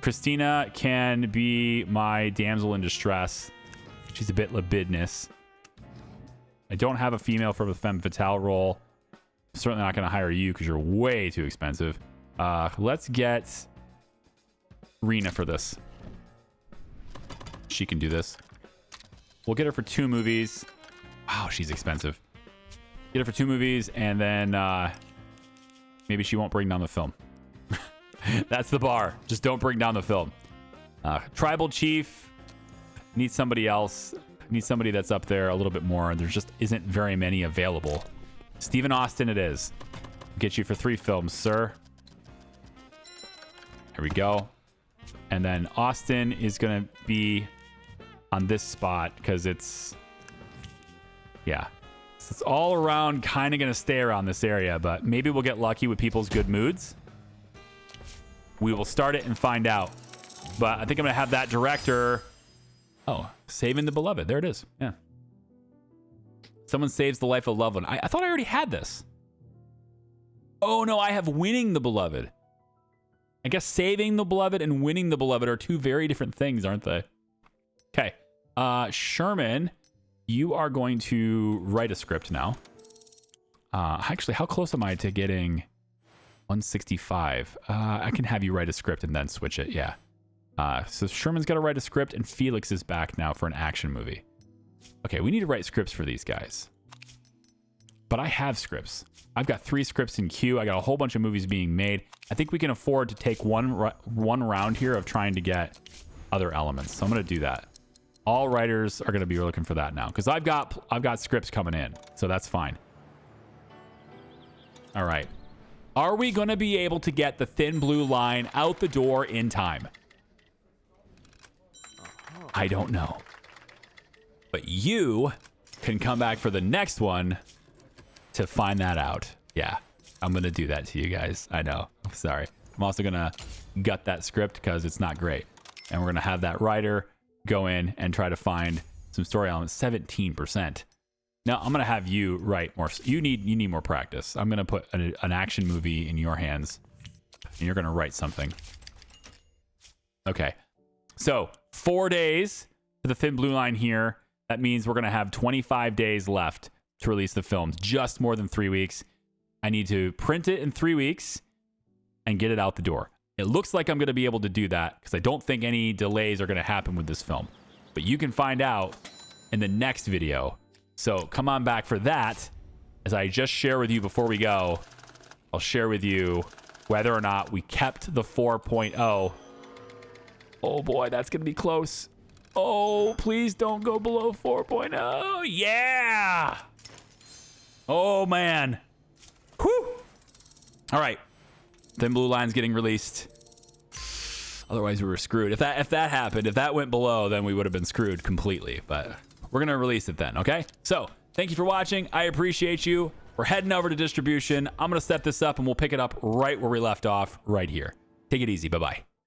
Christina can be my damsel in distress. She's a bit libidinous. I don't have a female for the femme fatale role. I'm certainly not going to hire you because you're way too expensive. Let's get Rena for this. She can do this. We'll get her for 2 movies. Wow, she's expensive. Get her for 2 movies, and then maybe she won't bring down the film. That's the bar. Just don't bring down the film. Tribal chief. Need somebody else. Need somebody that's up there a little bit more. There just isn't very many available. Stephen Austin it is. Get you for 3 films, sir. There we go. And then Austin is going to be on this spot because it's... Yeah. So it's all around kind of going to stay around this area, but maybe we'll get lucky with people's good moods. We will start it and find out. But I think I'm going to have that director... Oh, Saving the Beloved. There it is. Yeah. Someone saves the life of a loved one. I thought I already had this. Oh, no, I have Winning the Beloved. I guess saving the beloved and winning the beloved are two very different things, aren't they? Okay. Sherman, you are going to write a script now. Actually, how close am I to getting 165? I can have you write a script and then switch it. Yeah. So Sherman's got to write a script, and Felix is back now for an action movie. Okay, we need to write scripts for these guys. But I have scripts. I've got 3 scripts in queue. I got a whole bunch of movies being made. I think we can afford to take one round here of trying to get other elements. So I'm going to do that. All writers are going to be looking for that now because I've got scripts coming in. So that's fine. All right. Are we going to be able to get the Thin Blue Line out the door in time? I don't know. But you can come back for the next one to find that out. Yeah, I'm going to do that to you guys. I know. I'm sorry. I'm also going to gut that script because it's not great. And we're going to have that writer go in and try to find some story elements. 17%. Now, I'm going to have you write more. You need more practice. I'm going to put an action movie in your hands, and you're going to write something. Okay. So 4 days for the Thin Blue Line here. That means we're going to have 25 days left to release the film. Just more than 3 weeks. I need to print it in 3 weeks and get it out the door. It looks like I'm going to be able to do that because I don't think any delays are going to happen with this film. But you can find out in the next video. So come on back for that. As I just share with you before we go, I'll share with you whether or not we kept the 4.0. Oh boy, that's going to be close. Oh, please don't go below 4.0. Yeah. Oh, man. Whew. All right. Thin Blue Line's getting released. Otherwise, we were screwed. If that happened, if that went below, then we would have been screwed completely. But we're going to release it then, okay? So, thank you for watching. I appreciate you. We're heading over to distribution. I'm going to set this up, and we'll pick it up right where we left off, right here. Take it easy. Bye-bye.